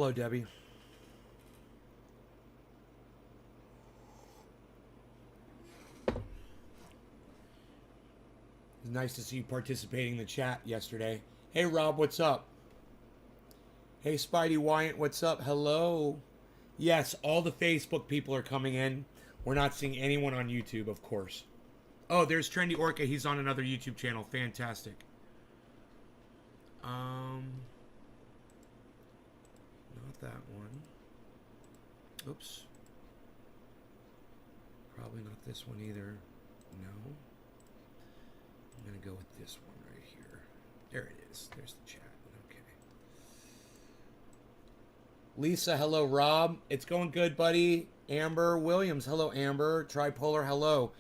Hello, Debbie. It's nice to see you participating in the chat yesterday. Hey, Rob, what's up? Hey, Spidey Wyatt, what's up? Hello. Yes, all the Facebook people are coming in. We're not seeing anyone on YouTube, of course. Oh, there's Trendy Orca. He's on another YouTube channel. Fantastic. Not that one. Oops. Probably not this one either. No. I'm going to go with this one right here. There it is. There's the chat. Okay. Lisa, hello, Rob. It's going good, buddy. Amber Williams, hello, Amber. Tripolar, hello.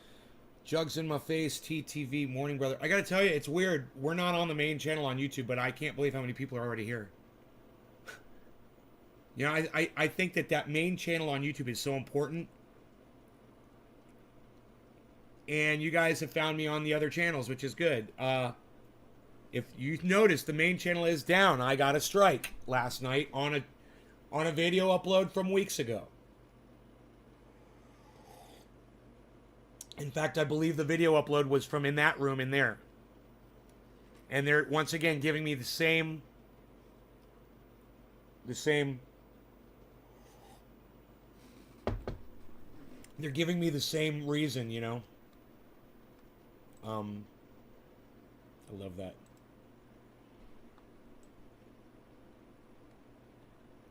Jugs in my face, TTV, Morning Brother. I got to tell you, it's weird. We're not on the main channel on YouTube, but I can't believe how many people are already here. You know, I think that main channel on YouTube is so important. And you guys have found me on the other channels, which is good. If you notice, the main channel is down. I got a strike last night on a video upload from weeks ago. In fact, I believe the video upload was from in that room in there. And they're once again giving me the same they're giving me the same reason, you know. I love that.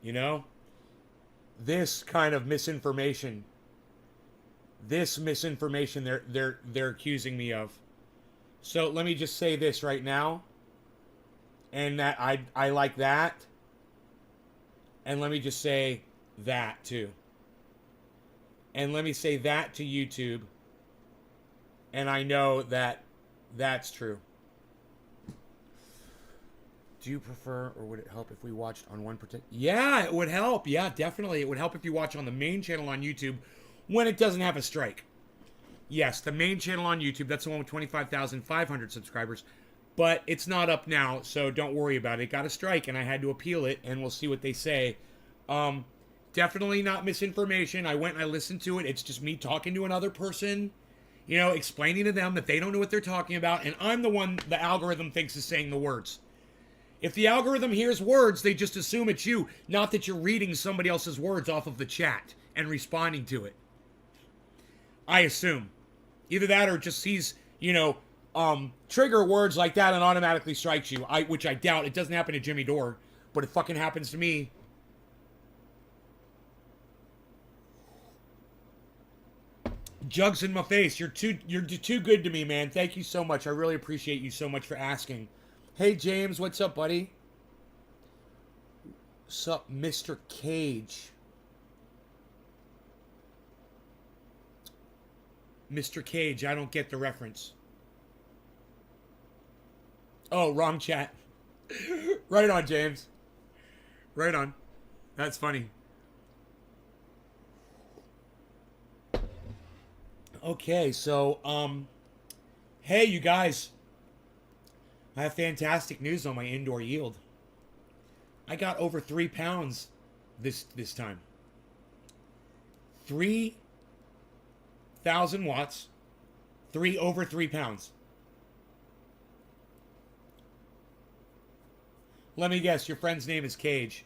You know, this kind of misinformation, they're accusing me of. So let me just say this right now, and that I like that, and let me just say that too, and let me say that to YouTube, and I know that that's true. Do you prefer, or would it help if we watched on one particular? Yeah, it would help. Yeah, definitely. It would help if you watch on the main channel on YouTube when it doesn't have a strike. Yes, the main channel on YouTube, that's the one with 25,500 subscribers. But it's not up now, so don't worry about it. It got a strike, and I had to appeal it, and we'll see what they say. Definitely not misinformation. I went and I listened to it. It's just me talking to another person, you know, explaining to them that they don't know what they're talking about, and I'm the one the algorithm thinks is saying the words. If the algorithm hears words, they just assume it's you, not that you're reading somebody else's words off of the chat and responding to it. I assume. Either that or just sees, you know, trigger words like that and automatically strikes you. Which I doubt. It doesn't happen to Jimmy Dore, but it fucking happens to me. Jugs in my face. You're too good to me, man. Thank you so much. I really appreciate you so much for asking. Hey, James, what's up, buddy? What's up, Mr. Cage? Mr. Cage, I don't get the reference. Oh, wrong chat. Right on, James. Right on. That's funny. Okay, so, hey, you guys. I have fantastic news on my indoor yield. I got over 3 pounds this time. 3,000 watts, over 3 pounds. Let me guess, your friend's name is Cage.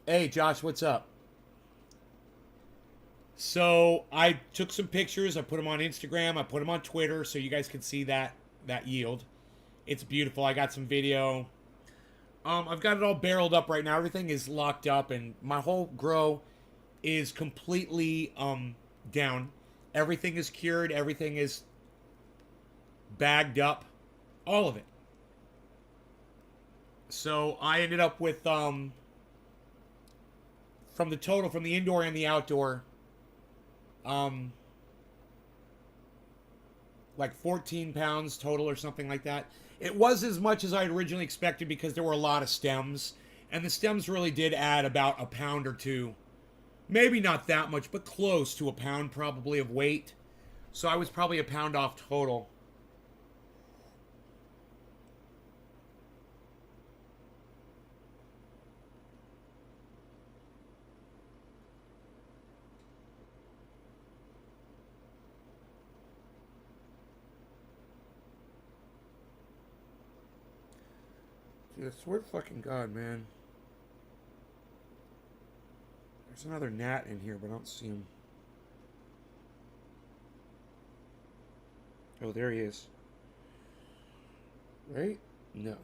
Hey, Josh, what's up? So I took some pictures. I put them on Instagram. I put them on Twitter so you guys can see that yield. It's beautiful. I got some video. I've got it all barreled up right now. Everything is locked up, and my whole grow is completely down. Everything is cured. Everything is bagged up. All of it. So I ended up with from the total, from the indoor and the outdoor, like 14 pounds total or something like that. It was as much as I had originally expected because there were a lot of stems, and the stems really did add about a pound or two. Maybe not that much, but close to a pound probably of weight. So I was probably a pound off total. Dude, I swear to fucking God, man. There's another gnat in here, but I don't see him. Oh, there he is. Right? No.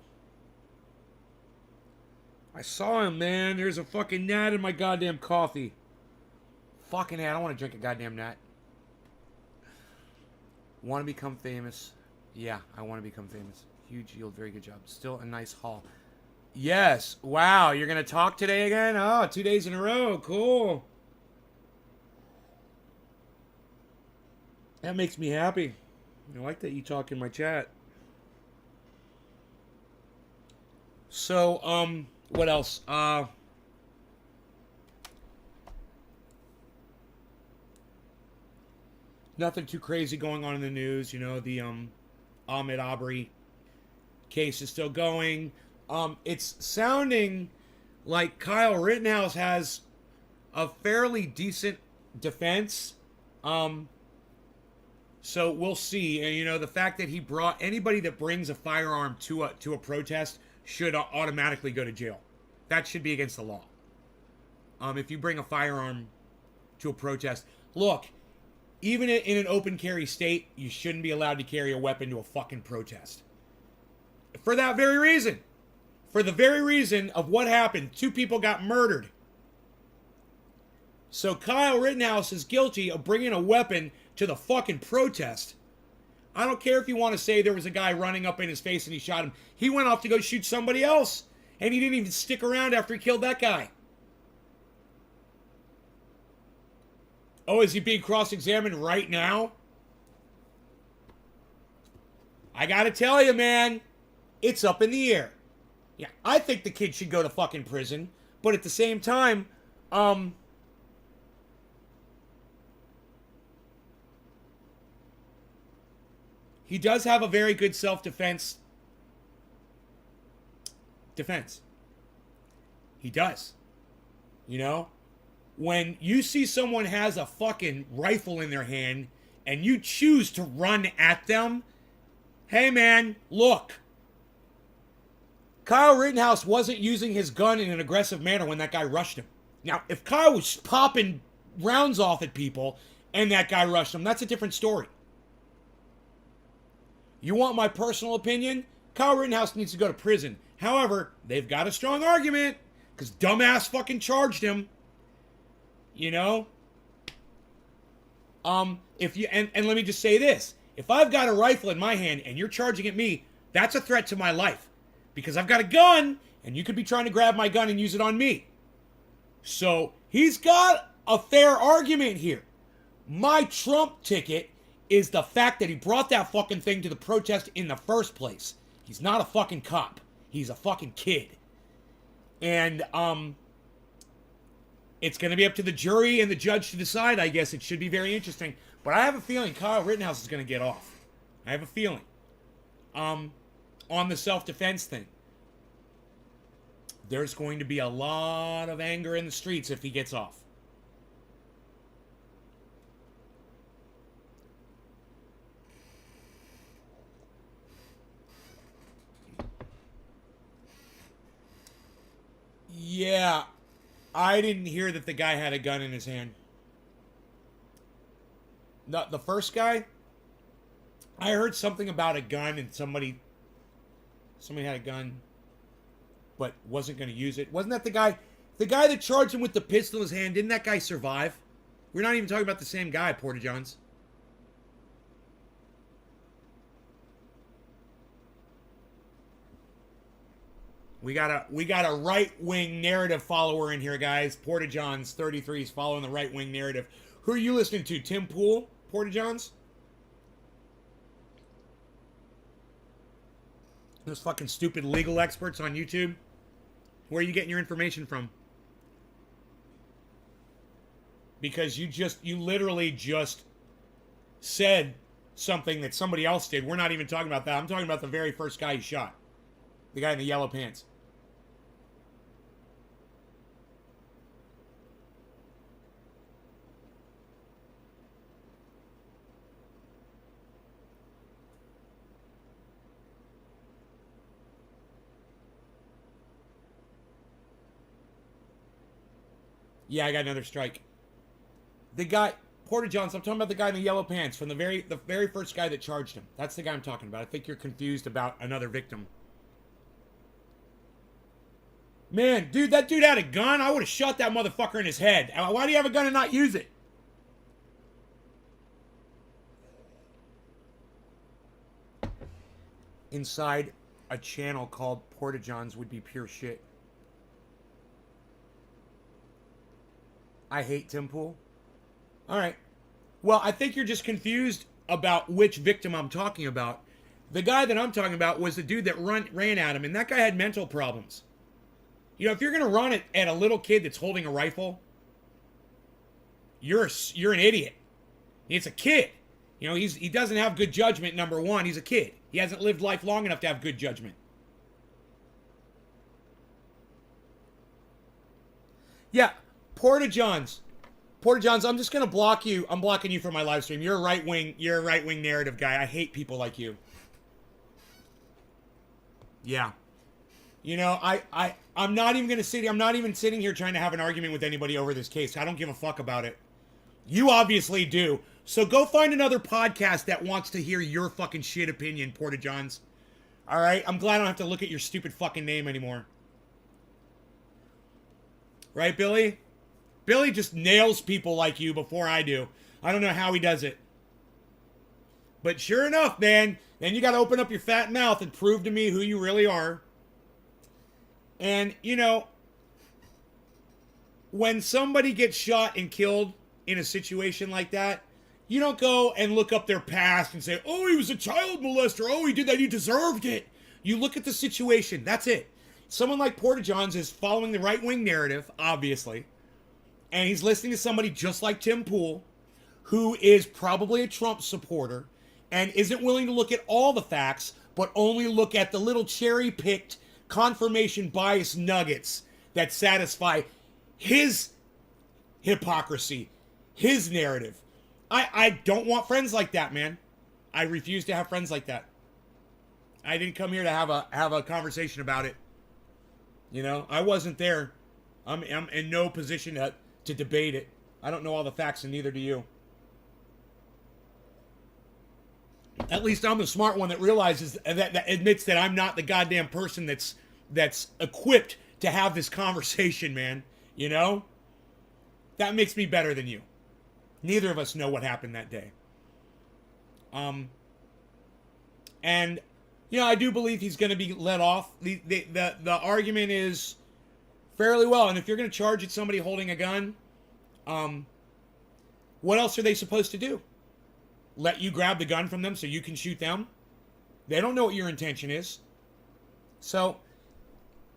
I saw him, man. There's a fucking gnat in my goddamn coffee. Fucking gnat. I don't want to drink a goddamn gnat. Want to become famous. Yeah, I want to become famous. Huge yield. Very good job. Still a nice haul. Yes. Wow. You're going to talk today again? Oh, 2 days in a row. Cool. That makes me happy. I like that you talk in my chat. So, what else? Nothing too crazy going on in the news. You know, the Ahmed Aubrey case is still going. It's sounding like Kyle Rittenhouse has a fairly decent defense. So we'll see. And you know, the fact that he brought anybody that brings a firearm to a protest should automatically go to jail. That should be against the law. If you bring a firearm to a protest, look, even in an open carry state, you shouldn't be allowed to carry a weapon to a fucking protest. For that very reason. For the very reason of what happened. 2 people got murdered. So Kyle Rittenhouse is guilty of bringing a weapon to the fucking protest. I don't care if you want to say there was a guy running up in his face and he shot him. He went off to go shoot somebody else. And he didn't even stick around after he killed that guy. Oh, is he being cross-examined right now? I gotta tell you, man, it's up in the air. Yeah, I think the kid should go to fucking prison. But at the same time, he does have a very good self-defense. He does. You know? When you see someone has a fucking rifle in their hand and you choose to run at them, hey man, look. Kyle Rittenhouse wasn't using his gun in an aggressive manner when that guy rushed him. Now, if Kyle was popping rounds off at people and that guy rushed him, that's a different story. You want my personal opinion? Kyle Rittenhouse needs to go to prison. However, they've got a strong argument because dumbass fucking charged him. You know? If you and let me just say this. If I've got a rifle in my hand and you're charging at me, that's a threat to my life. Because I've got a gun and you could be trying to grab my gun and use it on me. So, he's got a fair argument here. My Trump ticket is the fact that he brought that fucking thing to the protest in the first place. He's not a fucking cop. He's a fucking kid. And, it's going to be up to the jury and the judge to decide, I guess. It should be very interesting. But I have a feeling Kyle Rittenhouse is going to get off. I have a feeling. On the self-defense thing. There's going to be a lot of anger in the streets if he gets off. Yeah. I didn't hear that the guy had a gun in his hand. The first guy, I heard something about a gun and somebody had a gun but wasn't going to use it. Wasn't that the guy that charged him with the pistol in his hand? Didn't that guy survive? We're not even talking about the same guy, Porta Johns. We got a right-wing narrative follower in here, guys. Porta Johns 33 is following the right-wing narrative. Who are you listening to? Tim Pool? Porta Johns? Those fucking stupid legal experts on YouTube? Where are you getting your information from? Because you literally just said something that somebody else did. We're not even talking about that. I'm talking about the very first guy he shot. The guy in the yellow pants. Yeah, I got another strike. The guy, Porta Johns, I'm talking about the guy in the yellow pants from the very first guy that charged him. That's the guy I'm talking about. I think you're confused about another victim. Man, dude, that dude had a gun. I would have shot that motherfucker in his head. Why do you have a gun and not use it? Inside a channel called Porta Johns would be pure shit. I hate Tim Pool. All right. Well, I think you're just confused about which victim I'm talking about. The guy that I'm talking about was the dude that ran at him, and that guy had mental problems. You know, if you're going to run it at a little kid that's holding a rifle, you're an idiot. It's a kid. You know, he doesn't have good judgment, number one. He's a kid. He hasn't lived life long enough to have good judgment. Yeah, Porta Johns. Porta Johns, I'm just going to block you. I'm blocking you from my live stream. You're a right-wing narrative guy. I hate people like you. Yeah. You know, I'm not even going to sit here. I'm not even sitting here trying to have an argument with anybody over this case. I don't give a fuck about it. You obviously do. So go find another podcast that wants to hear your fucking shit opinion, Porta Johns. All right? I'm glad I don't have to look at your stupid fucking name anymore. Right, Billy? Billy just nails people like you before I do. I don't know how he does it. But sure enough, man, then you got to open up your fat mouth and prove to me who you really are. And, you know, when somebody gets shot and killed in a situation like that, you don't go and look up their past and say, oh, he was a child molester. Oh, he did that. He deserved it. You look at the situation. That's it. Someone like Porta Johns is following the right-wing narrative, obviously. And he's listening to somebody just like Tim Pool, who is probably a Trump supporter and isn't willing to look at all the facts, but only look at the little cherry-picked confirmation bias nuggets that satisfy his hypocrisy, his narrative. I don't want friends like that, man. I refuse to have friends like that. I didn't come here to have a conversation about it. You know, I wasn't there. I'm in no position to debate it. I don't know all the facts, and neither do you. At least I'm the smart one that realizes that admits that I'm not the goddamn person that's equipped to have this conversation, man. You know? That makes me better than you. Neither of us know what happened that day. And you know, I do believe he's going to be let off. The argument is fairly well. And if you're going to charge at somebody holding a gun, what else are they supposed to do? Let you grab the gun from them so you can shoot them? They don't know what your intention is. So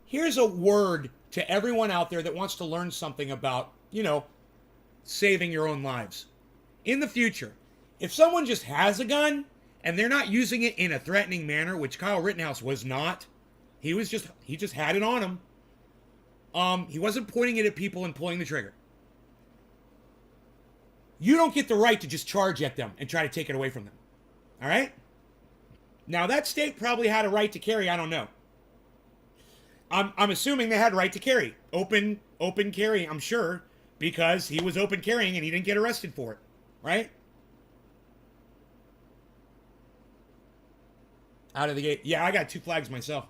here's a word to everyone out there that wants to learn something about, you know, saving your own lives. In the future, if someone just has a gun and they're not using it in a threatening manner, which Kyle Rittenhouse was not, he just had it on him. He wasn't pointing it at people and pulling the trigger. You don't get the right to just charge at them and try to take it away from them. All right? Now, that state probably had a right to carry. I don't know. I'm assuming they had a right to carry. Open carry, I'm sure, because he was open carrying and he didn't get arrested for it. Right? Out of the gate. Yeah, I got 2 flags myself.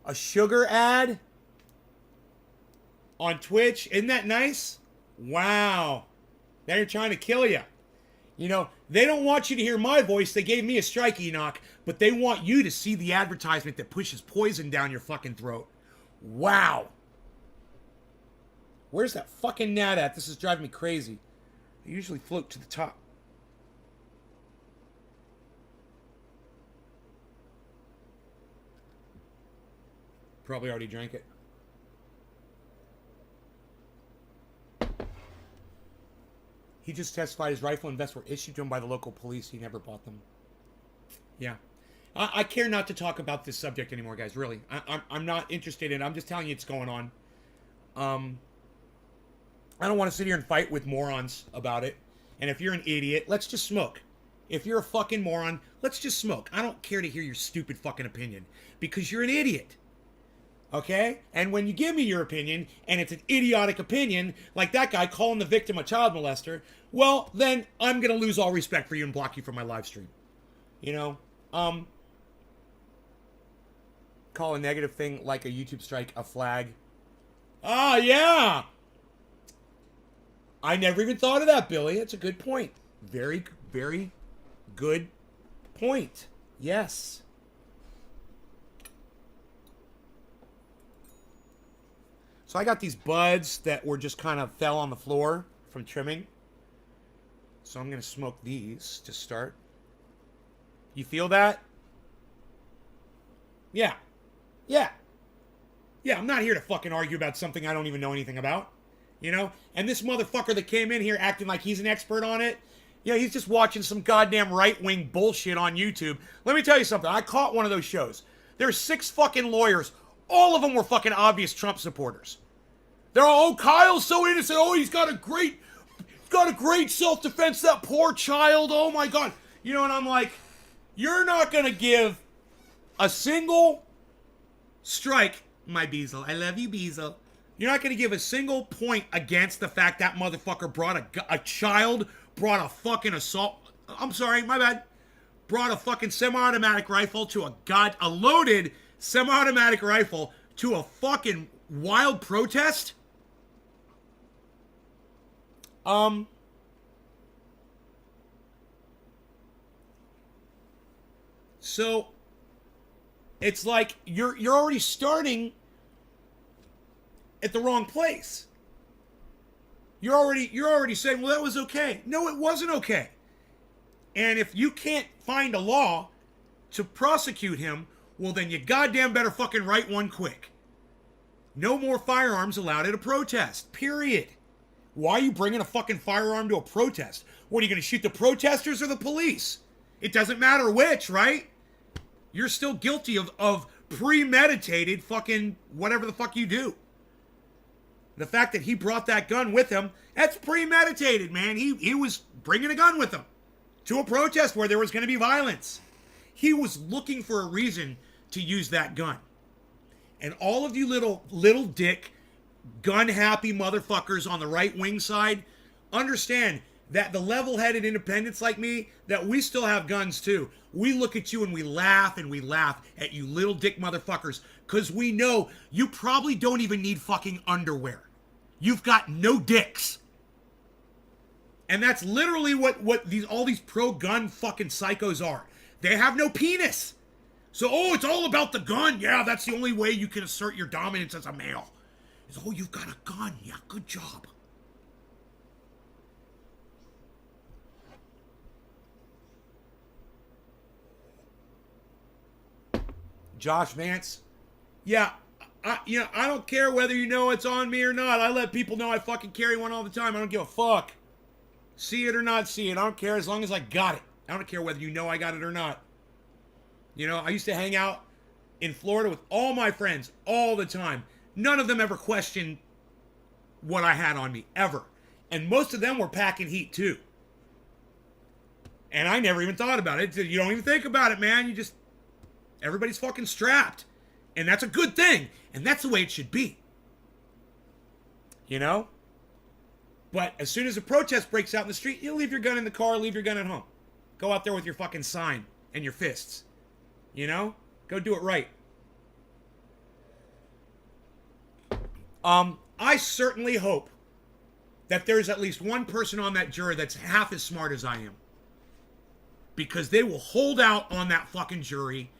A sugar ad on Twitch. Isn't that nice? Wow. Now you're trying to kill you. You know, they don't want you to hear my voice. They gave me a strike, Enoch. But they want you to see the advertisement that pushes poison down your fucking throat. Wow. Where's that fucking gnat at? This is driving me crazy. They usually float to the top. Probably already drank it. He just testified his rifle and vest were issued to him by the local police. He never bought them. Yeah. I care not to talk about this subject anymore, guys. Really. I'm not interested in it. I'm just telling you it's going on. I don't want to sit here and fight with morons about it. And if you're an idiot, let's just smoke. If you're a fucking moron, let's just smoke. I don't care to hear your stupid fucking opinion because you're an idiot. Okay? And when you give me your opinion and it's an idiotic opinion, like that guy calling the victim a child molester, well, then I'm going to lose all respect for you and block you from my live stream. You know? Call a negative thing like a YouTube strike a flag. Ah, yeah! I never even thought of that, Billy. That's a good point. Very, very good point. Yes. So I got these buds that were just kind of fell on the floor from trimming. So I'm going to smoke these to start. You feel that? Yeah. Yeah. Yeah, I'm not here to fucking argue about something I don't even know anything about. You know? And this motherfucker that came in here acting like he's an expert on it, yeah, he's just watching some goddamn right-wing bullshit on YouTube. Let me tell you something. I caught one of those shows. There's 6 fucking lawyers. All of them were fucking obvious Trump supporters. They're all, oh, Kyle's so innocent. Oh, he's got a great self-defense. That poor child. Oh, my God. You know, and I'm like, you're not going to give a single strike, my Beazle. I love you, Beazle. You're not going to give a single point against the fact that motherfucker brought a child, brought a fucking assault. I'm sorry, my bad. Brought a fucking semi-automatic rifle to a loaded semi-automatic rifle to a fucking wild protest. So it's like you're already starting at the wrong place. You're already saying, well, that was okay. No, it wasn't okay. And if you can't find a law to prosecute him, well, then you goddamn better fucking write one quick. No more firearms allowed at a protest. Period. Why are you bringing a fucking firearm to a protest? What, are you going to shoot the protesters or the police? It doesn't matter which, right? You're still guilty of premeditated fucking whatever the fuck you do. The fact that he brought that gun with him, that's premeditated, man. He was bringing a gun with him to a protest where there was going to be violence. He was looking for a reason to use that gun. And all of you little dick, gun-happy motherfuckers on the right-wing side, understand that the level-headed independents like me, that we still have guns too. We look at you and we laugh at you little dick motherfuckers, because we know you probably don't even need fucking underwear. You've got no dicks. And that's literally what all these pro-gun fucking psychos are. They have no penis. So, oh, it's all about the gun. Yeah, that's the only way you can assert your dominance as a male. Is, oh, you've got a gun. Yeah, good job. Josh Vance. Yeah, I don't care whether you know it's on me or not. I let people know I fucking carry one all the time. I don't give a fuck. See it or not see it. I don't care as long as I got it. I don't care whether you know I got it or not. You know, I used to hang out in Florida with all my friends all the time. None of them ever questioned what I had on me, ever. And most of them were packing heat, too. And I never even thought about it. You don't even think about it, man. Everybody's fucking strapped. And that's a good thing. And that's the way it should be. You know? But as soon as a protest breaks out in the street, you leave your gun in the car, leave your gun at home. Go out there with your fucking sign and your fists. You know? Go do it right. I certainly hope that there's at least one person on that jury that's half as smart as I am. Because they will hold out on that fucking jury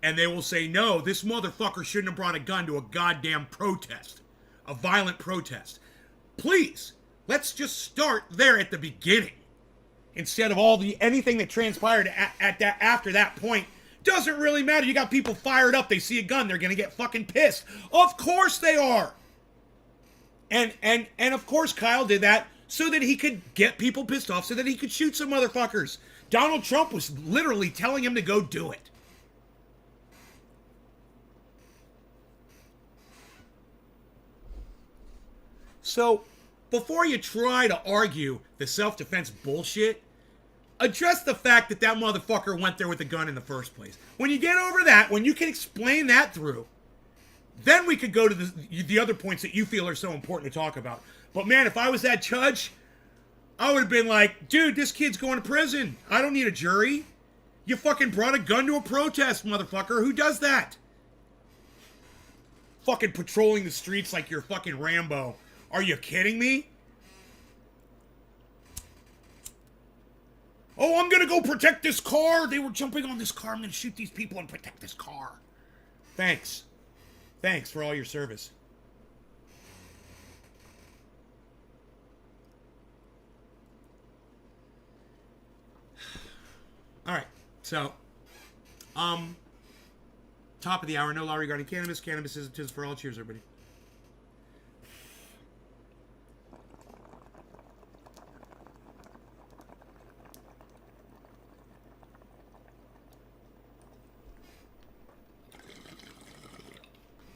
and they will say, no, this motherfucker shouldn't have brought a gun to a goddamn protest. A violent protest. Please, let's just start there at the beginning. Instead of anything that transpired after that point. Doesn't really matter. You got people fired up. They see a gun. They're going to get fucking pissed. Of course they are. And of course Kyle did that so that he could get people pissed off so that he could shoot some motherfuckers. Donald Trump was literally telling him to go do it. So, before you try to argue the self-defense bullshit, Address the fact that that motherfucker went there with a gun in the first place. When you get over that, when you can explain that through, then we could go to the other points that you feel are so important to talk about. But man, if I was that judge, I would have been like, dude, this kid's going to prison. I don't need a jury. You fucking brought a gun to a protest, motherfucker. Who does that? Fucking patrolling the streets like you're fucking Rambo. Are you kidding me? Oh, I'm gonna go protect this car. They were jumping on this car. I'm gonna shoot these people and protect this car. Thanks. Thanks for all your service. All right. So, top of the hour. No law regarding cannabis. Cannabis is for all. Cheers, everybody.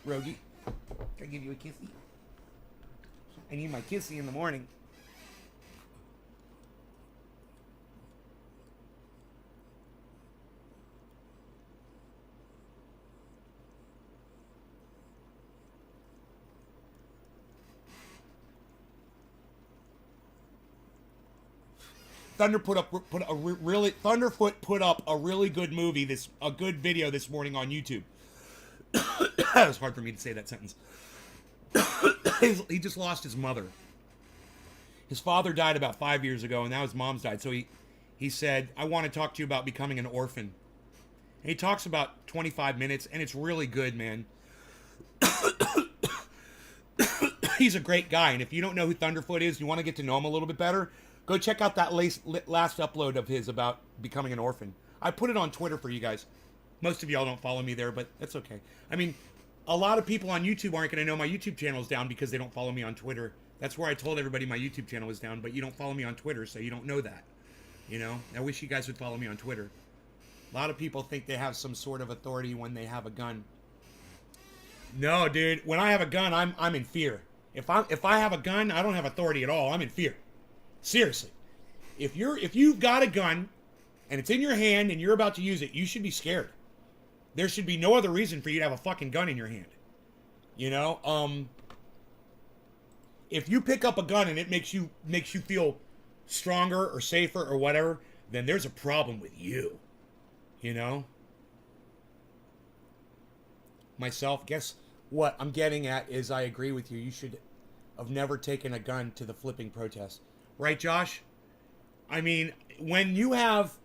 Rogie, can I give you a kissy? I need my kissy in the morning. Thunderfoot put up a really good movie, a good video this morning on YouTube. It was hard for me to say that sentence. He just lost his mother. His father died about 5 years ago, and now his mom's died. So he said, I want to talk to you about becoming an orphan. And he talks about 25 minutes, and it's really good, man. He's a great guy, and if you don't know who Thunderfoot is, you want to get to know him a little bit better, go check out that last upload of his about becoming an orphan. I put it on Twitter for you guys. Most of y'all don't follow me there, but that's okay. I mean, a lot of people on YouTube aren't going to know my YouTube channel is down because they don't follow me on Twitter. That's where I told everybody my YouTube channel is down, but you don't follow me on Twitter, so you don't know that. You know? I wish you guys would follow me on Twitter. A lot of people think they have some sort of authority when they have a gun. No, dude. When I have a gun, I'm in fear. If I have a gun, I don't have authority at all. I'm in fear. Seriously. If you've got a gun and it's in your hand and you're about to use it, you should be scared. There should be no other reason for you to have a fucking gun in your hand. You know? If you pick up a gun and it makes you feel stronger or safer or whatever, then there's a problem with you. You know? Myself, guess what I'm getting at is I agree with you. You should have never taken a gun to the flipping protest. Right, Josh? I mean, when you have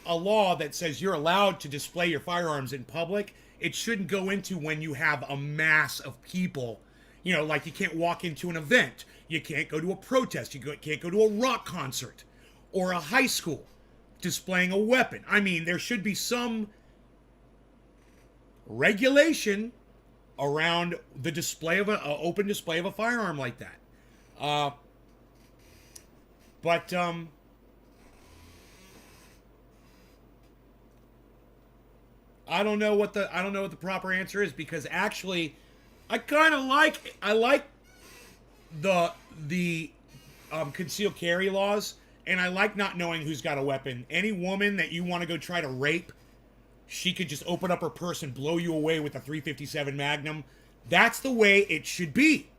a law that says you're allowed to display your firearms in public, it shouldn't go into when you have a mass of people. You know, like you can't walk into an event. You can't go to a protest. You can't go to a rock concert or a high school displaying a weapon. I mean, there should be some regulation around the display of an open display of a firearm like that. But I don't know what the proper answer is, because actually I like the concealed carry laws, and I like not knowing who's got a weapon. Any woman that you want to go try to rape, she could just open up her purse and blow you away with a .357 Magnum. That's the way it should be.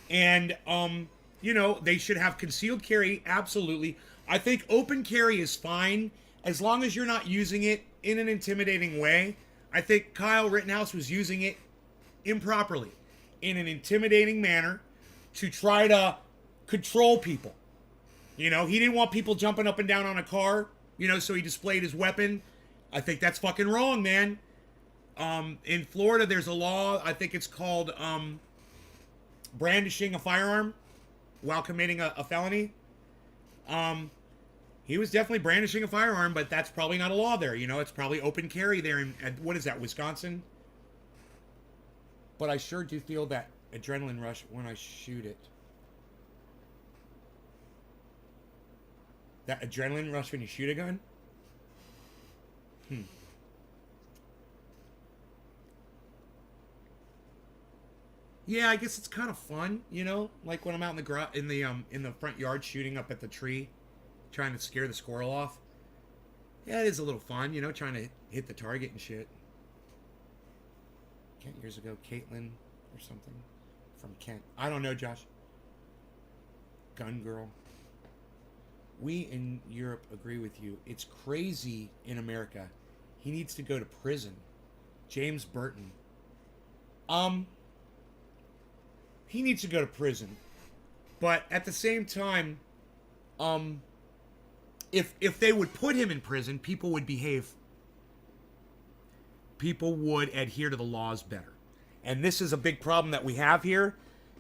And you know, they should have concealed carry, absolutely. I think open carry is fine as long as you're not using it in an intimidating way. I think Kyle Rittenhouse was using it improperly, in an intimidating manner, to try to control people. You know, he didn't want people jumping up and down on a car, you know, so he displayed his weapon. I think that's fucking wrong, man. In Florida, there's a law, I think it's called brandishing a firearm while committing a felony. He was definitely brandishing a firearm, but that's probably not a law there. You know, it's probably open carry there in, what is that, Wisconsin? But I sure do feel that adrenaline rush when I shoot it. That adrenaline rush when you shoot a gun? Yeah, I guess it's kind of fun, you know, like when I'm out in the in the front yard shooting up at the tree trying to scare the squirrel off. Yeah, it is a little fun, you know, trying to hit the target and shit. Kent years ago, Caitlin or something from Kent. I don't know, Josh. Gun girl. We in Europe agree with you. It's crazy in America. He needs to go to prison. James Burton. He needs to go to prison. But at the same time, if they would put him in prison, people would behave. People would adhere to the laws better. And this is a big problem that we have here,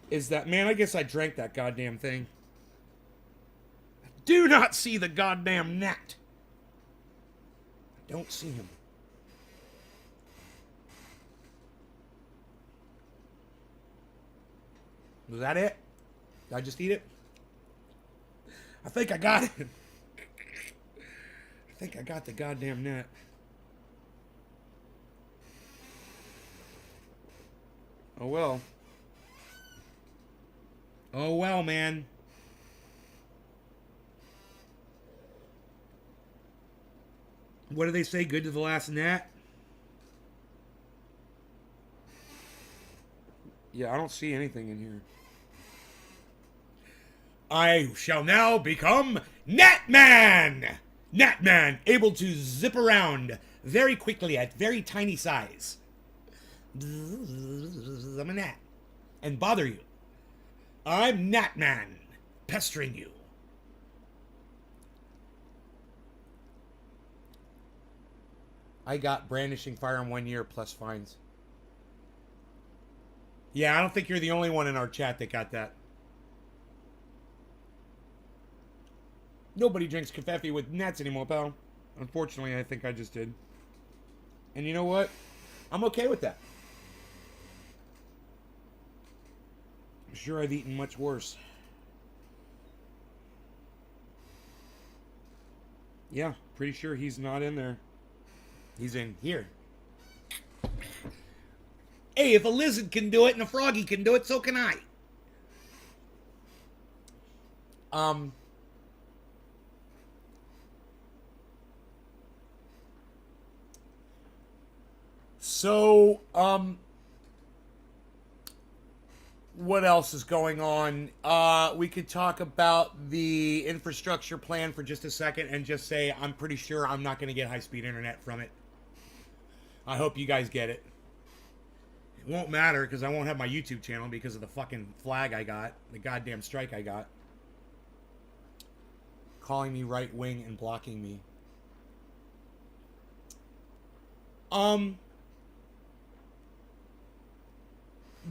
is that, man, I guess I drank that goddamn thing. Do not see the goddamn gnat. I don't see him. Was that it? Did I just eat it? I think I got it. I think I got the goddamn gnat. Oh well. Oh well, man. What do they say? Good to the last gnat? Yeah, I don't see anything in here. I shall now become Gnatman! Gnatman, able to zip around very quickly at very tiny size. I'm a gnat. And bother you. I'm Gnatman, pestering you. I got brandishing firearm 1 year plus fines. Yeah, I don't think you're the only one in our chat that got that. Nobody drinks covfefe with gnats anymore, pal. Unfortunately, I think I just did. And you know what? I'm okay with that. I'm sure I've eaten much worse. Yeah, pretty sure he's not in there. He's in here. Hey, if a lizard can do it and a froggy can do it, so can I. So, what else is going on? We could talk about the infrastructure plan for just a second and just say I'm pretty sure I'm not going to get high-speed internet from it. I hope you guys get it. It won't matter because I won't have my YouTube channel because of the fucking flag I got. The goddamn strike I got. Calling me right-wing and blocking me.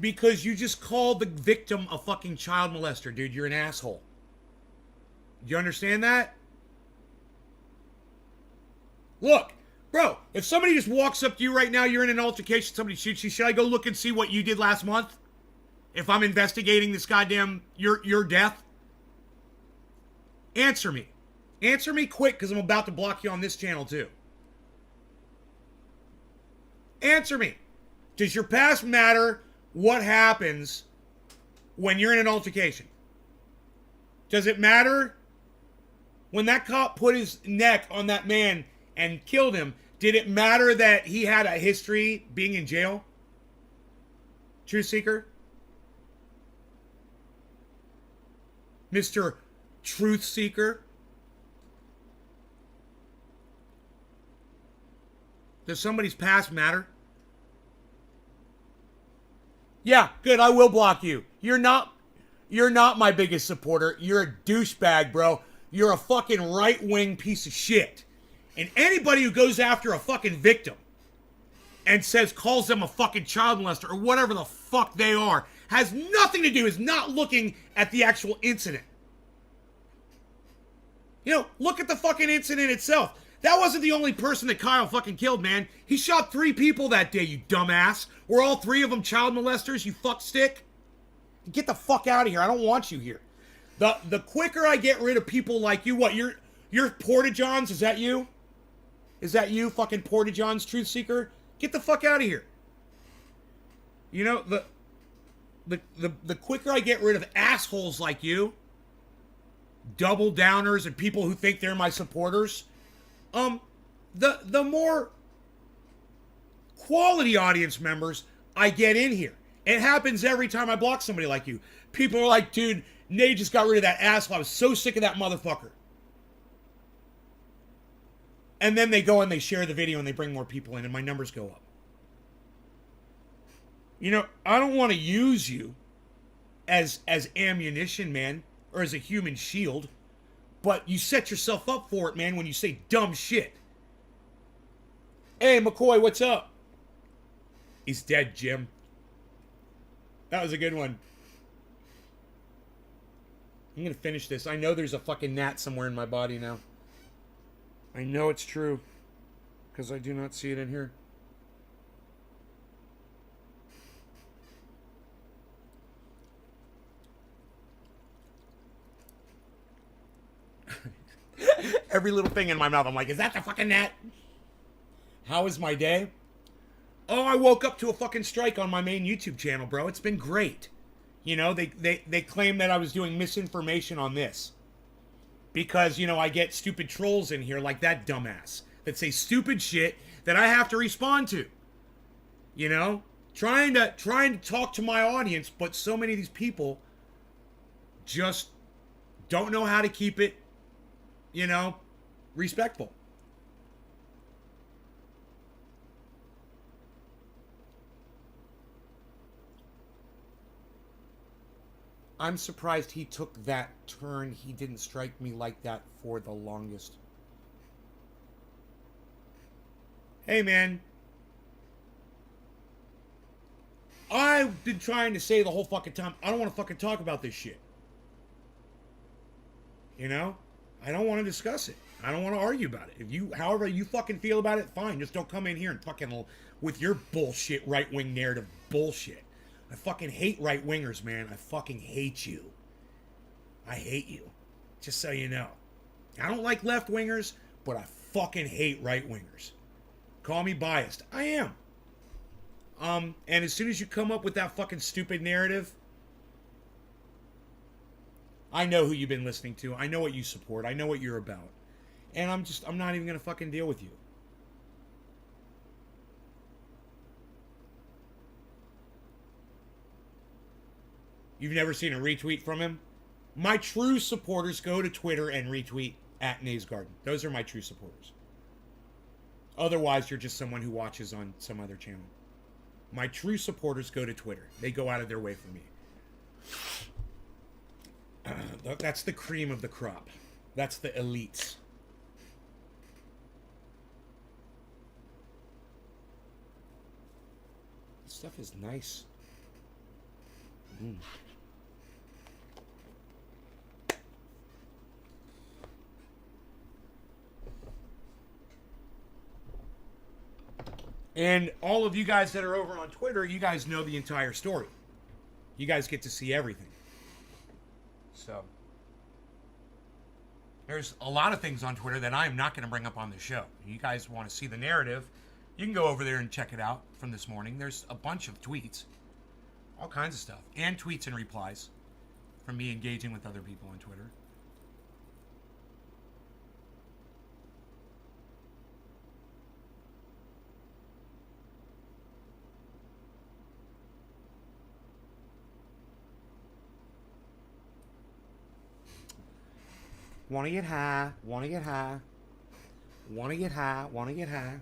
Because you just called the victim a fucking child molester, dude. You're an asshole. Do you understand that? Look, bro, if somebody just walks up to you right now, you're in an altercation, somebody shoots you, should I go look and see what you did last month? If I'm investigating this goddamn, your death? Answer me. Answer me quick, because I'm about to block you on this channel, too. Answer me. Does your past matter? What happens when you're in an altercation? Does it matter? When that cop put his neck on that man and killed him, did it matter that he had a history being in jail? Truth Seeker? Mr. Truth Seeker? Does somebody's past matter? Yeah, good, I will block you. You're not my biggest supporter. You're a douchebag, bro. You're a fucking right-wing piece of shit. And anybody who goes after a fucking victim and calls them a fucking child molester or whatever the fuck they are, has nothing to do, is not looking at the actual incident. You know, look at the fucking incident itself. That wasn't the only person that Kyle fucking killed, man. He shot 3 people that day, you dumbass. Were all 3 of them child molesters, you fuckstick? Get the fuck out of here. I don't want you here. The quicker I get rid of people like you, what, you're Porta-Johns? Is that you? Is that you, fucking Porta-Johns, Truth Seeker? Get the fuck out of here. You know, the quicker I get rid of assholes like you, double downers and people who think they're my supporters, the more quality audience members I get in here. It happens every time I block somebody like you. People are like, dude, Nate just got rid of that asshole. I was so sick of that motherfucker. And then they go and they share the video and they bring more people in and my numbers go up. You know, I don't want to use you as ammunition, man, or as a human shield, but you set yourself up for it, man, when you say dumb shit. Hey, McCoy, what's up? He's dead, Jim. That was a good one. I'm going to finish this. I know there's a fucking gnat somewhere in my body now. I know it's true, because I do not see it in here. Every little thing in my mouth, I'm like, is that the fucking gnat? How was my day? Oh, I woke up to a fucking strike on my main YouTube channel, bro. It's been great. You know, they claim that I was doing misinformation on this. Because, you know, I get stupid trolls in here like that dumbass that say stupid shit that I have to respond to. You know? Trying to talk to my audience, but so many of these people just don't know how to keep it, you know, respectful. I'm surprised he took that turn. He didn't strike me like that for the longest. Hey, man. I've been trying to say the whole fucking time, I don't want to fucking talk about this shit. You know? I don't want to discuss it. I don't want to argue about it. If you, however you fucking feel about it, fine. Just don't come in here and fucking with your bullshit right-wing narrative bullshit. I fucking hate right-wingers, man. I fucking hate you. I hate you. Just so you know. I don't like left-wingers, but I fucking hate right-wingers. Call me biased. I am. And as soon as you come up with that fucking stupid narrative, I know who you've been listening to. I know what you support. I know what you're about. And I'm not even gonna fucking deal with you. You've never seen a retweet from him? My true supporters go to Twitter and retweet at Nays Garden. Those are my true supporters. Otherwise, you're just someone who watches on some other channel. My true supporters go to Twitter. They go out of their way for me. That's the cream of the crop. That's the elites. This stuff is nice. Mm. And all of you guys that are over on Twitter, you guys know the entire story. You guys get to see everything. So, there's a lot of things on Twitter that I'm not going to bring up on the show. You guys want to see the narrative, you can go over there and check it out from this morning. There's a bunch of tweets. All kinds of stuff. And tweets and replies from me engaging with other people on Twitter. Wanna get high, wanna get high. Wanna get high, wanna get high.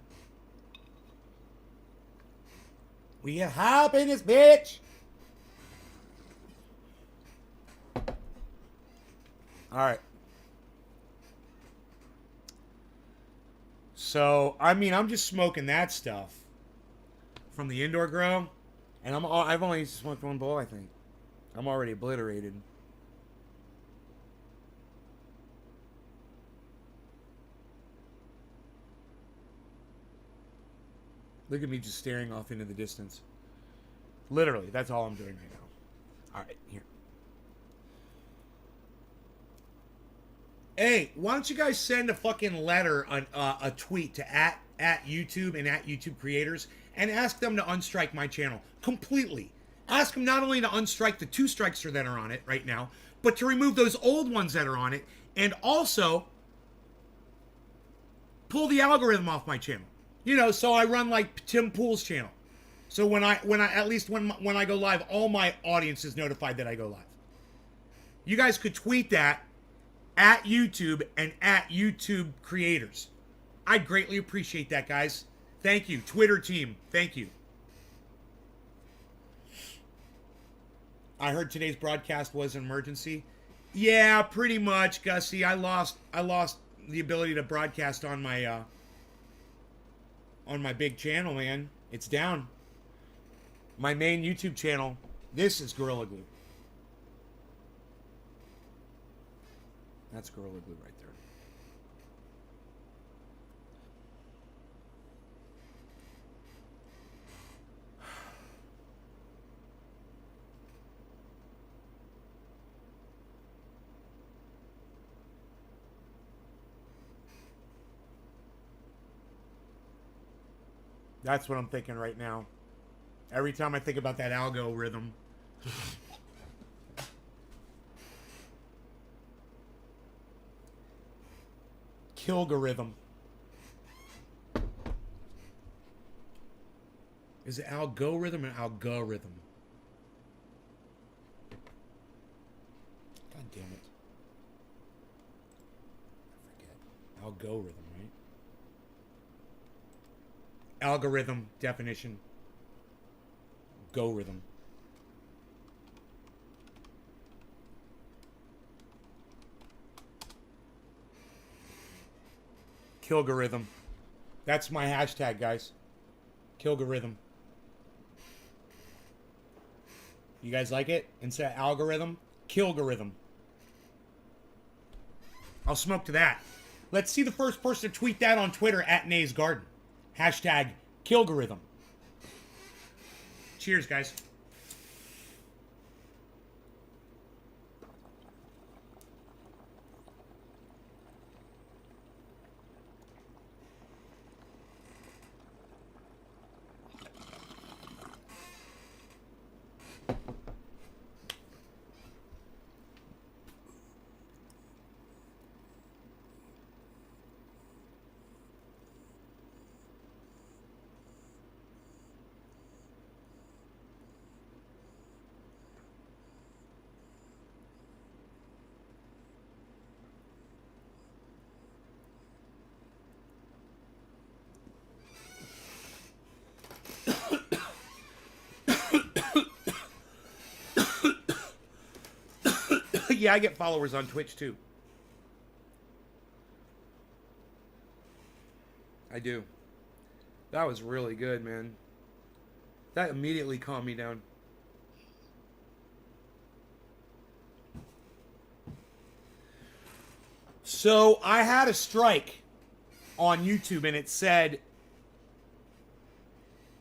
We get high up in this bitch. Alright. So, I mean, I'm just smoking that stuff from the indoor grow. And I've only smoked one bowl, I think. I'm already obliterated. Look at me just staring off into the distance. Literally, that's all I'm doing right now. Alright, here. Hey, why don't you guys send a fucking letter, a tweet to at YouTube and at YouTube creators and ask them to unstrike my channel completely. Ask them not only to unstrike the 2 strikes that are on it right now, but to remove those old ones that are on it, and also pull the algorithm off my channel. You know, so I run like Tim Pool's channel. So when I at least when I go live, all my audience is notified that I go live. You guys could tweet that at YouTube and at YouTube creators. I'd greatly appreciate that, guys. Thank you, Twitter team. Thank you. I heard today's broadcast was an emergency. Yeah, pretty much, Gussie. I lost the ability to broadcast on my big channel, man. It's down. My main YouTube channel. This is Gorilla Glue. That's Gorilla Glue right there. That's what I'm thinking right now. Every time I think about that algorithm. Kilgorithm. Is it algorithm or algorithm? God damn it. I forget. Algorithm, right? Algorithm definition. Go rhythm. Kilgorithm. That's my hashtag, guys. Kilgorithm. You guys like it? Instead of algorithm, Kilgorithm. I'll smoke to that. Let's see the first person to tweet that on Twitter at Nay's Garden. Hashtag Kilgorithm. Cheers, guys. Yeah, I get followers on Twitch too. I do. That was really good, man. That immediately calmed me down. So I had a strike on YouTube and it said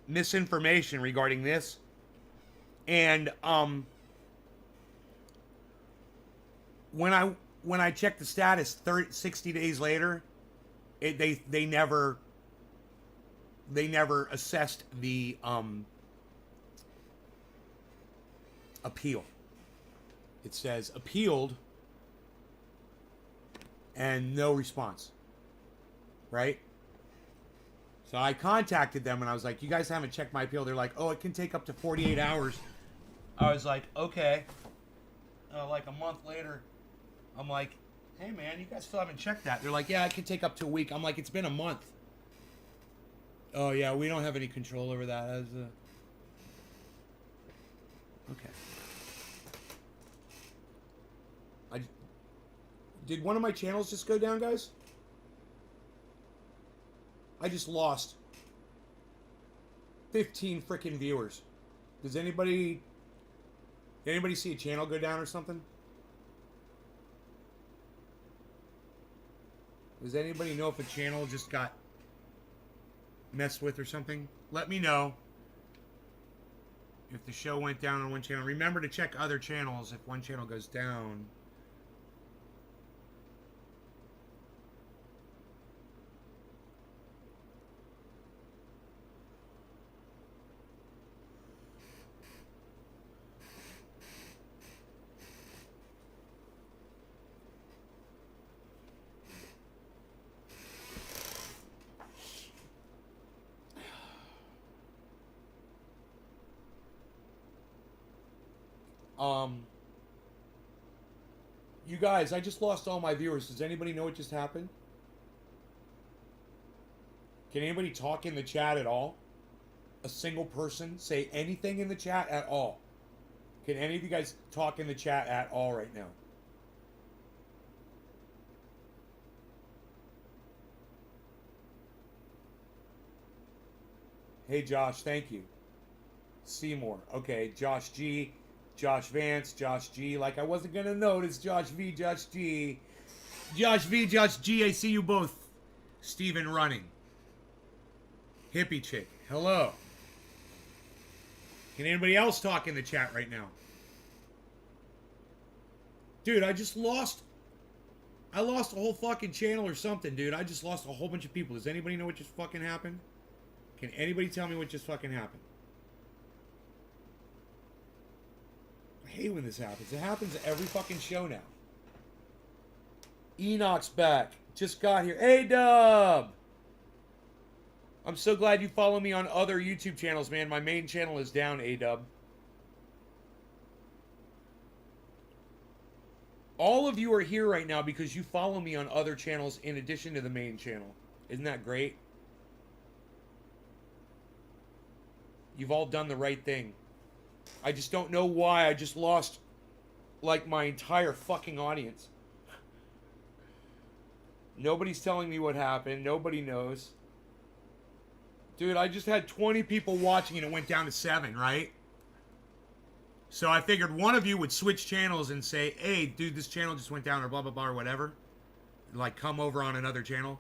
misinformation regarding this. And when I checked the status 60 days later, they never assessed the appeal. It says appealed and no response. Right? So I contacted them and I was like, you guys haven't checked my appeal. They're like, oh, it can take up to 48 hours. I was like, okay. Like a month later, I'm like, hey man, you guys still haven't checked that. They're like, yeah, it can take up to a week. I'm like, it's been a month. Oh yeah, we don't have any control over that. Okay. Did one of my channels just go down, guys? I just lost 15 freaking viewers. Does anybody see a channel go down or something? Does anybody know if a channel just got messed with or something? Let me know if the show went down on one channel. Remember to check other channels if one channel goes down. Um, you guys, I just lost all my viewers. Does anybody know what just happened? Can anybody talk in the chat at all? A single person say anything in the chat at all? Can any of you guys talk in the chat at all right now? Hey Josh, thank you. Seymour. Okay, Josh G, Josh Vance, Josh G. Like I wasn't gonna notice Josh V, Josh G. Josh V, Josh G, I see you both. Steven Running. Hippie Chick. Hello. Can anybody else talk in the chat right now? Dude, I lost a whole fucking channel or something, dude. I just lost a whole bunch of people. Does anybody know what just fucking happened? Can anybody tell me what just fucking happened? I hate when this happens. It happens every fucking show now. Enoch's back. Just got here. Hey, Dub! I'm so glad you follow me on other YouTube channels, man. My main channel is down, A-Dub. All of you are here right now because you follow me on other channels in addition to the main channel. Isn't that great? You've all done the right thing. I just don't know why I just lost, like, my entire fucking audience. Nobody's telling me what happened. Nobody knows. Dude, I just had 20 people watching and it went down to 7, right? So I figured one of you would switch channels and say, hey, dude, this channel just went down or blah, blah, blah, or whatever. Like, come over on another channel.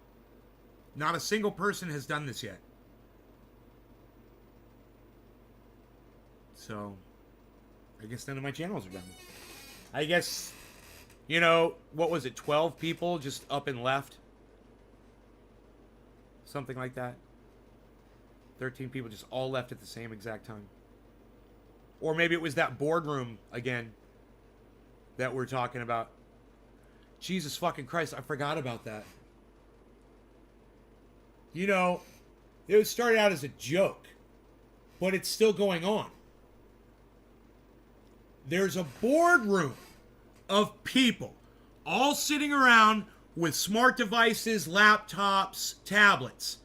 Not a single person has done this yet. So, I guess none of my channels are done. I guess, you know, what was it, 12 people just up and left? Something like that. 13 people just all left at the same exact time. Or maybe it was that boardroom again that we're talking about. Jesus fucking Christ, I forgot about that. You know, it started out as a joke, but it's still going on. There's a boardroom of people all sitting around with smart devices, laptops, tablets,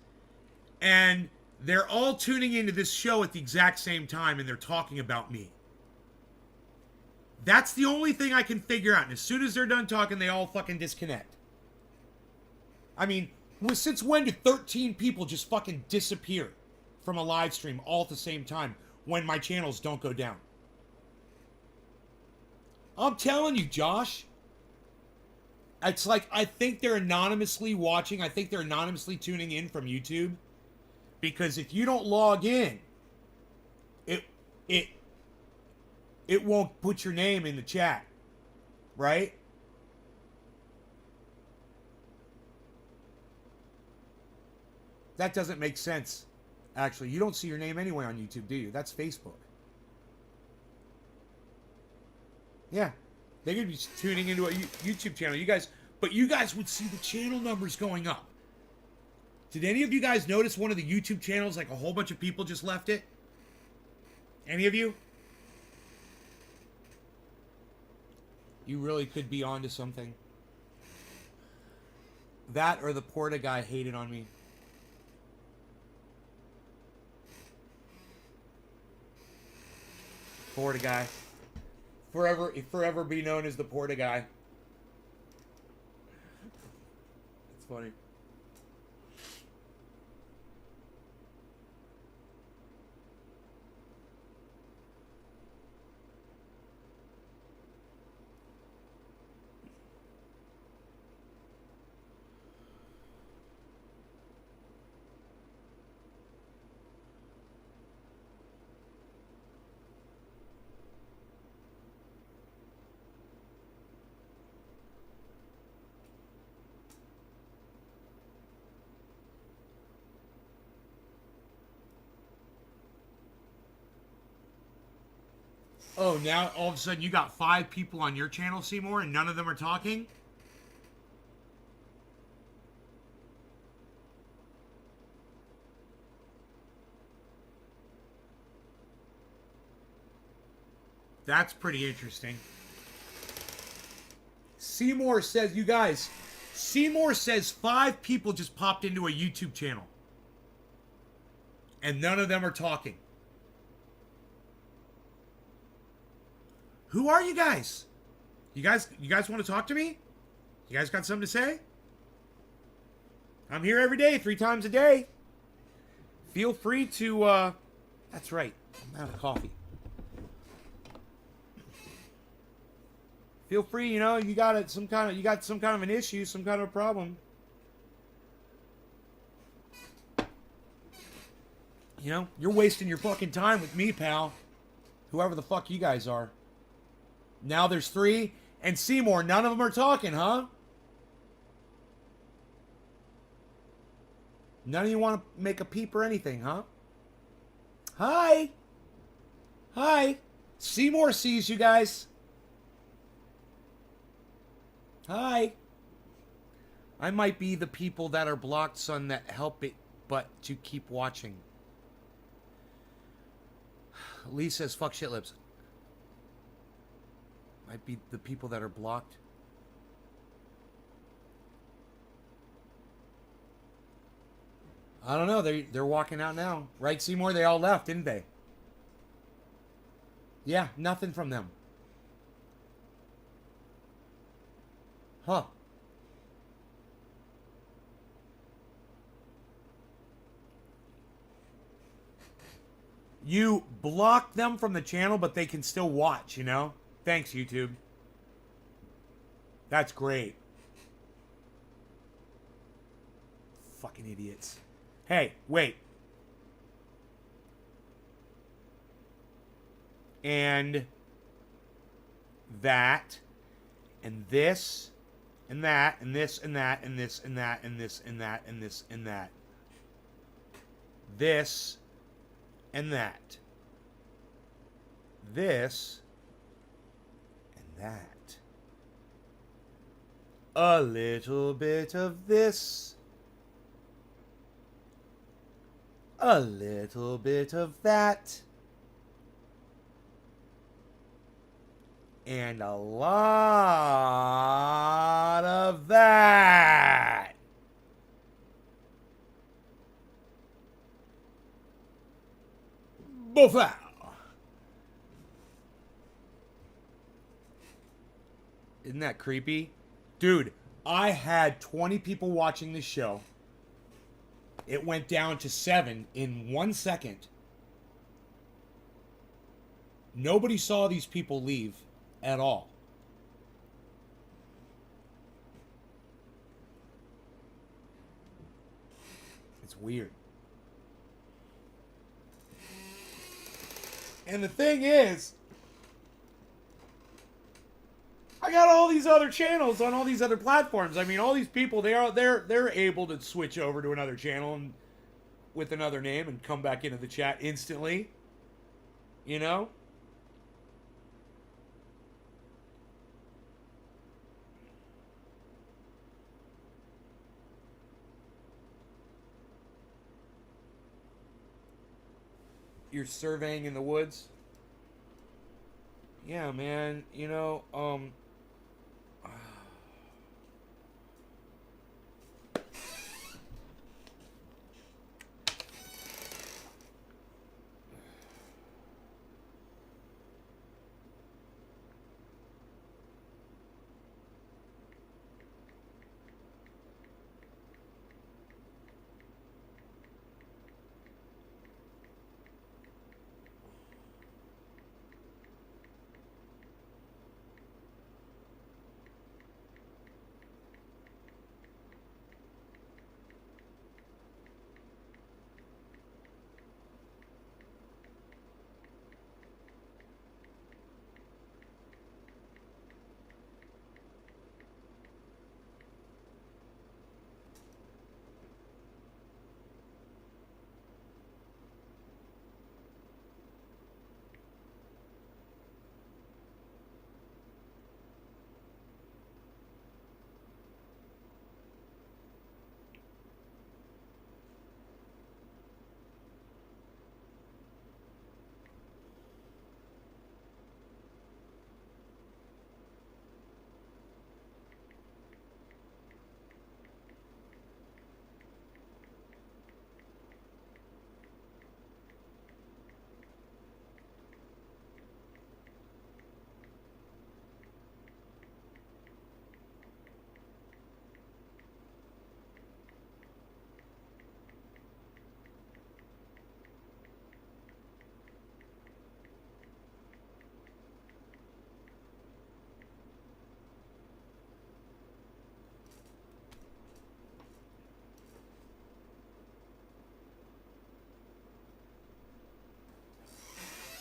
and they're all tuning into this show at the exact same time, and they're talking about me. That's the only thing I can figure out. And as soon as they're done talking, they all fucking disconnect. I mean, since when do 13 people just fucking disappear from a live stream all at the same time when my channels don't go down? I'm telling you, Josh. It's like, I think they're anonymously watching. I think they're anonymously tuning in from YouTube. Because if you don't log in, it won't put your name in the chat, right? That doesn't make sense, actually. You don't see your name anyway on YouTube, do you? That's Facebook. Yeah. They could be tuning into a YouTube channel. But you guys would see the channel numbers going up. Did any of you guys notice one of the YouTube channels, like a whole bunch of people just left it? Any of you? You really could be onto something. That or the Porta guy hated on me. Porta guy. Forever be known as the Porta guy. It's funny. Oh, now all of a sudden you got 5 people on your channel, Seymour, and none of them are talking? That's pretty interesting. Seymour says, you guys, Seymour says 5 people just popped into a YouTube channel. And none of them are talking. Who are you guys? You guys want to talk to me? You guys got something to say? I'm here every day, 3 times a day. Feel free to, that's right, I'm out of coffee. Feel free, you know, you got some kind of an issue, some kind of a problem. You know, you're wasting your fucking time with me, pal. Whoever the fuck you guys are. Now there's 3, and Seymour, none of them are talking, huh? None of you want to make a peep or anything, huh? Hi. Hi. Seymour sees you guys. Hi. I might be the people that are blocked, son, that help it, but to keep watching. Lee says, fuck shit lips. Might be the people that are blocked. I don't know. They're walking out now. Right, Seymour? They all left, didn't they? Yeah, nothing from them. Huh. You block them from the channel, but they can still watch, you know? Thanks, YouTube. That's great. Fucking idiots. Hey, wait. And that, and this, and that, and this, and that, and this, and that, and this, and that, and this, and that. This, and that. This, and that. A little bit of this. A little bit of that. And a lot of that. Bofow. Isn't that creepy? Dude, I had 20 people watching this show. It went down to 7 in 1 second. Nobody saw these people leave at all. It's weird. And the thing is, I got all these other channels on all these other platforms. I mean, all these people, they're able to switch over to another channel and with another name and come back into the chat instantly. You know? You're surveying in the woods? Yeah, man. You know,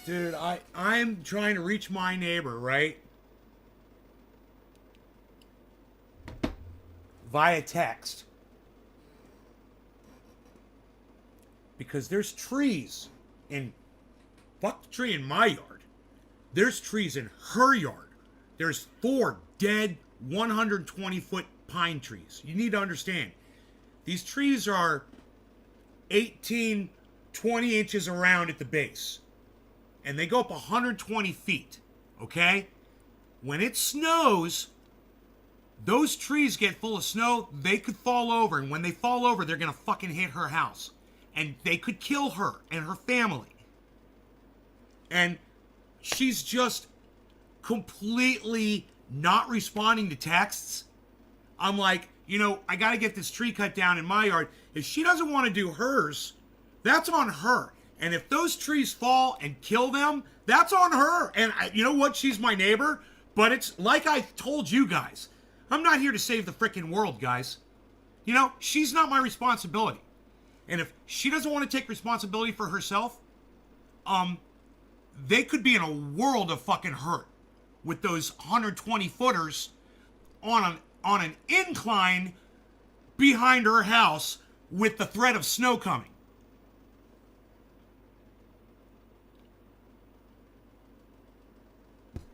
Dude, I'm trying to reach my neighbor, right? Via text. Because there's trees in... Fuck the tree in my yard. There's trees in her yard. There's 4 dead 120-foot pine trees. You need to understand. These trees are 18, 20 inches around at the base. And they go up 120 feet. Okay? When it snows, those trees get full of snow, they could fall over. And when they fall over, they're going to fucking hit her house. And they could kill her and her family. And she's just completely not responding to texts. I'm like, you know, I got to get this tree cut down in my yard. If she doesn't want to do hers, that's on her. And if those trees fall and kill them, that's on her. And you know what? She's my neighbor. But it's like I told you guys. I'm not here to save the frickin' world, guys. You know, she's not my responsibility. And if she doesn't want to take responsibility for herself, they could be in a world of fucking hurt with those 120 footers on an incline behind her house with the threat of snow coming.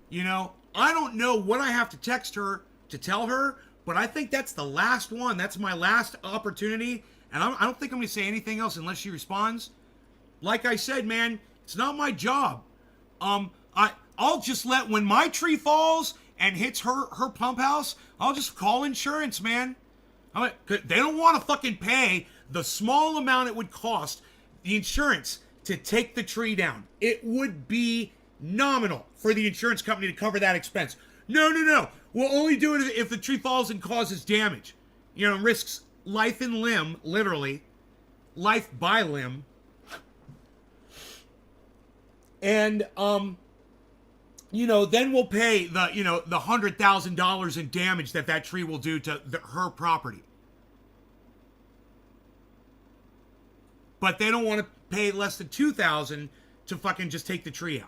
You know, I don't know what I have to text her to tell her, but I think that's the last one. That's my last opportunity. And I don't think I'm going to say anything else unless she responds. Like I said, man, it's not my job. I'll just let, when my tree falls and hits her pump house, I'll just call insurance, man. They don't want to fucking pay the small amount it would cost the insurance to take the tree down. It would be nominal for the insurance company to cover that expense. No. We'll only do it if the tree falls and causes damage. You know, risks life and limb, literally. Life by limb. And, you know, then we'll pay the $100,000 in damage that tree will do to her property. But they don't want to pay less than $2,000 to fucking just take the tree out.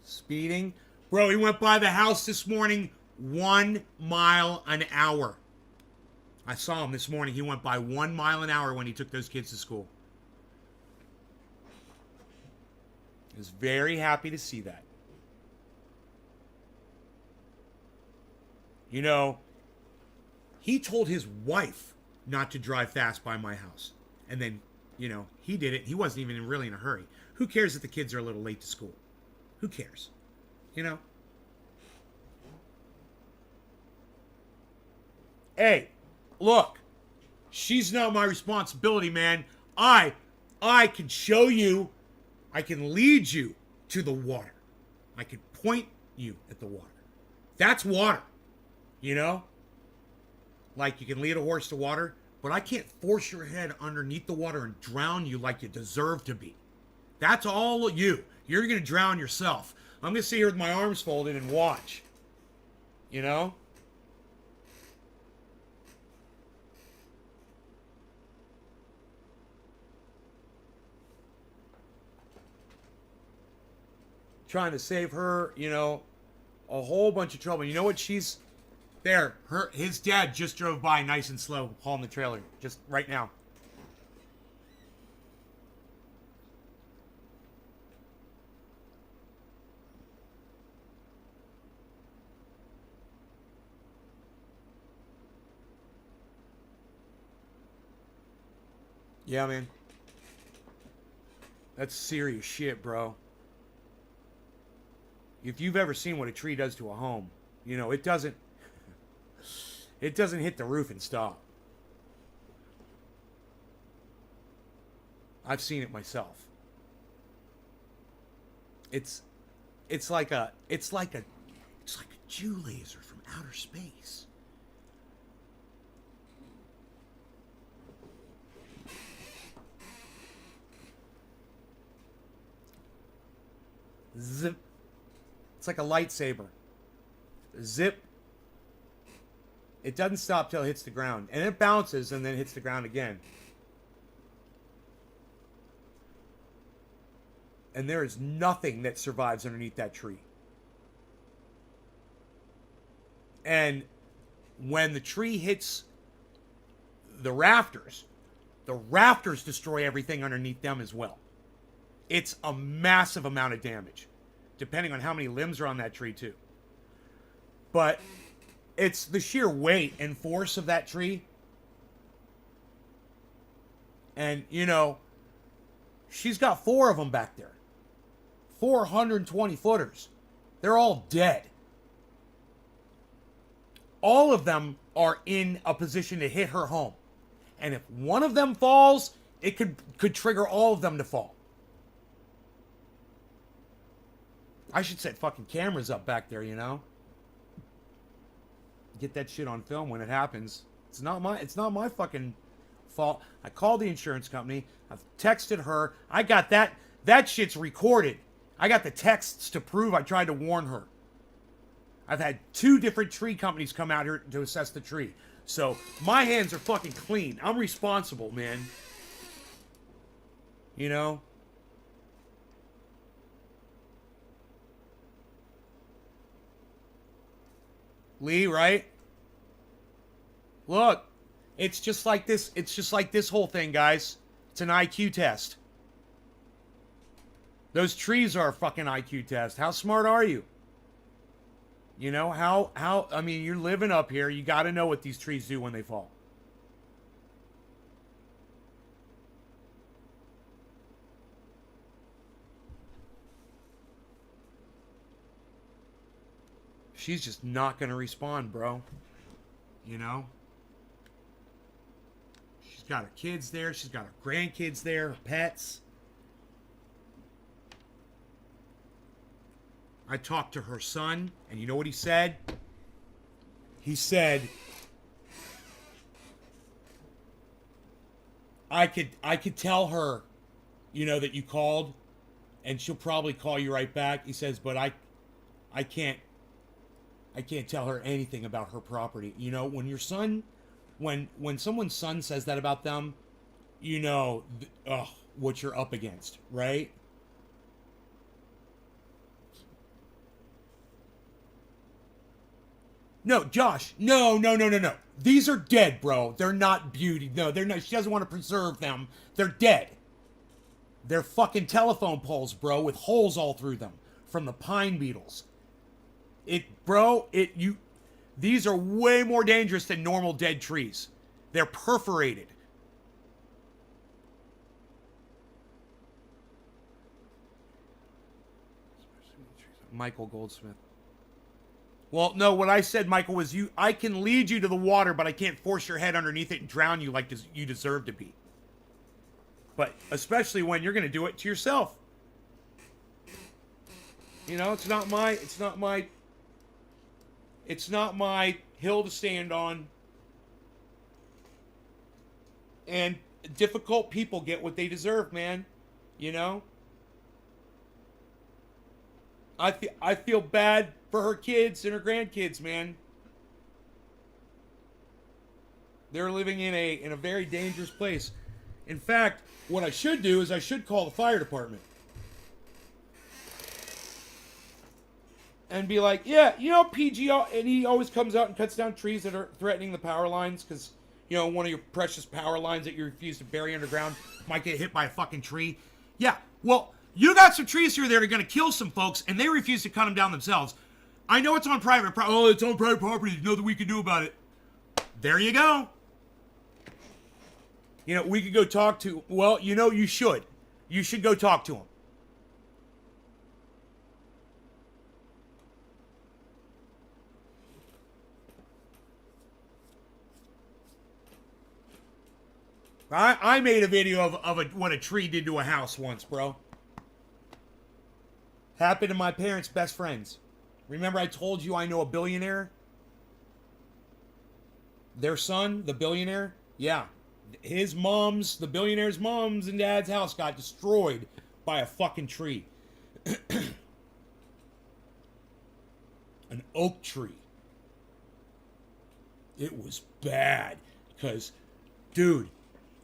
Speeding? Bro, he went by the house this morning 1 mile an hour. I saw him this morning. He went by 1 mile an hour when he took those kids to school. I was very happy to see that. You know, he told his wife not to drive fast by my house. And then, you know, he did it. He wasn't even really in a hurry. Who cares if the kids are a little late to school? Who cares? You know? Hey, look. She's not my responsibility, man. I can show you. I can lead you to the water. I can point you at the water. That's water. You know? Like you can lead a horse to water, but I can't force your head underneath the water and drown you like you deserve to be. That's all you. You're going to drown yourself. I'm going to sit here with my arms folded and watch. You know? Trying to save her, you know, a whole bunch of trouble. You know what? She's there. His dad just drove by nice and slow, hauling the trailer. Just right now. Yeah, man. That's serious shit, bro. If you've ever seen what a tree does to a home, you know, it doesn't hit the roof and stop. I've seen it myself. It's like a Jew laser from outer space. Zip. It's like a lightsaber. Zip. It doesn't stop till it hits the ground. And it bounces and then hits the ground again. And there is nothing that survives underneath that tree. And when the tree hits the rafters destroy everything underneath them as well. It's a massive amount of damage, depending on how many limbs are on that tree too. But it's the sheer weight and force of that tree. And, you know, she's got 4 of them back there. 420 footers. They're all dead. All of them are in a position to hit her home. And if one of them falls, it could trigger all of them to fall. I should set fucking cameras up back there, you know? Get that shit on film when it happens. It's not my fucking fault. I called the insurance company. I've texted her. I got that shit's recorded. I got the texts to prove I tried to warn her. I've had 2 different tree companies come out here to assess the tree. So, my hands are fucking clean. I'm responsible, man. You know? Lee, right? Look, it's just like this. It's just like this whole thing, guys. It's an IQ test. Those trees are a fucking IQ test. How smart are you? You know, I mean, you're living up here. You got to know what these trees do when they fall. She's just not going to respond, bro. You know? She's got her kids there. She's got her grandkids there, her pets. I talked to her son, and you know what he said? He said, I could tell her, you know, that you called, and she'll probably call you right back. He says, but I can't tell her anything about her property. You know, when your son, when someone's son says that about them, you know, what you're up against, right? No, Josh. No. These are dead, bro. They're not beauty. No, they're not. She doesn't want to preserve them. They're dead. They're fucking telephone poles, bro, with holes all through them from the pine beetles. These are way more dangerous than normal dead trees. They're perforated. Michael Goldsmith. Well, no, what I said, Michael, was I can lead you to the water, but I can't force your head underneath it and drown you like you deserve to be. But especially when you're going to do it to yourself. You know, it's not my hill to stand on. And difficult people get what they deserve, man. You know? I feel bad for her kids and her grandkids, man. They're living in a very dangerous place. In fact, what I should do is I should call the fire department. And be like, yeah, you know, PG, and he always comes out and cuts down trees that are threatening the power lines because, you know, one of your precious power lines that you refuse to bury underground might get hit by a fucking tree. Yeah, well, you got some trees here that are going to kill some folks, and they refuse to cut them down themselves. I know it's on private property. Oh, it's on private property. There's nothing we can do about it. There you go. You know, we could go talk to, well, you know, you should. You should go talk to him. I made a video of what a tree did to a house once, bro. Happened to my parents' best friends. Remember I told you I know a billionaire? Their son, the billionaire? Yeah. His mom's, the billionaire's mom's and dad's house got destroyed by a fucking tree. an oak tree. It was bad because, dude,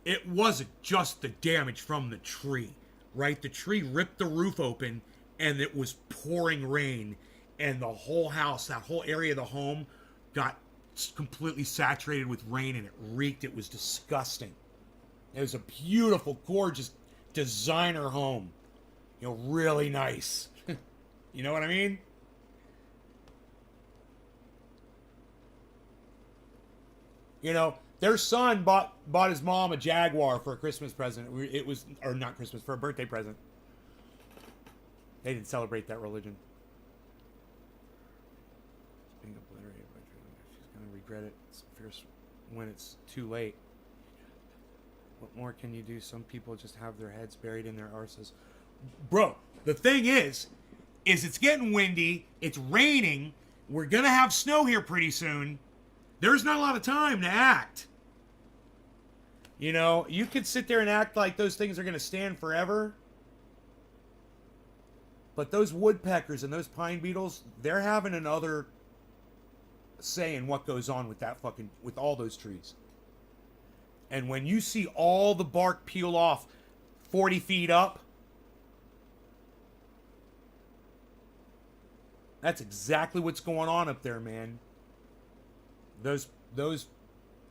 it wasn't just the damage from the tree, right? The tree ripped the roof open and it was pouring rain, and the whole house, that whole area of the home, got completely saturated with rain, and it reeked. It was disgusting. It was a beautiful, gorgeous designer home. You know, really nice. You know what I mean? You know, their son bought his mom a Jaguar for a Christmas present. It was, or not Christmas, for a birthday present. They didn't celebrate that religion. Being obliterated by she's gonna regret it. It's fierce when it's too late. What more can you do? Some people just have their heads buried in their arses. Bro, the thing is it's getting windy. It's raining. We're gonna have snow here pretty soon. There's not a lot of time to act. You know, you could sit there and act like those things are going to stand forever. But those woodpeckers and those pine beetles, they're having another say in what goes on with that fucking, with all those trees. And when you see all the bark peel off 40 feet up, that's exactly what's going on up there, man. Those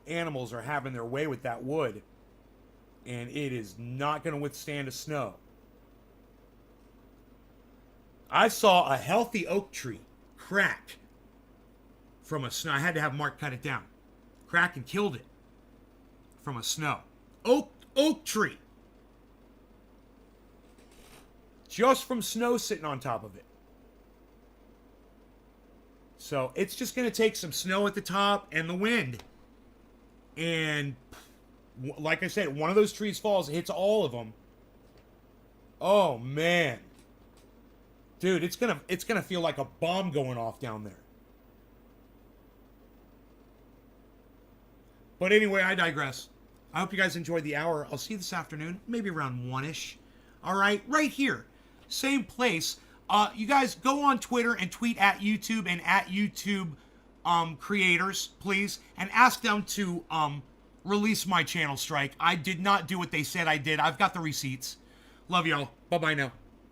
animals are having their way with that wood, and it is not going to withstand a snow. I saw a healthy oak tree crack from a snow. I had to have Mark cut it down. Crack and killed it from a snow. Oak tree. Just from snow sitting on top of it. So it's just going to take some snow at the top and the wind. And like I said, one of those trees falls, it hits all of them. Oh, man. Dude, it's gonna feel like a bomb going off down there. But anyway, I digress. I hope you guys enjoyed the hour. I'll see you this afternoon, maybe around 1-ish. All right, right here. Same place. You guys go on Twitter and tweet at YouTube and at YouTube creators, please, and ask them to release my channel strike. I did not do what they said I did. I've got the receipts. Love y'all. Bye-bye now.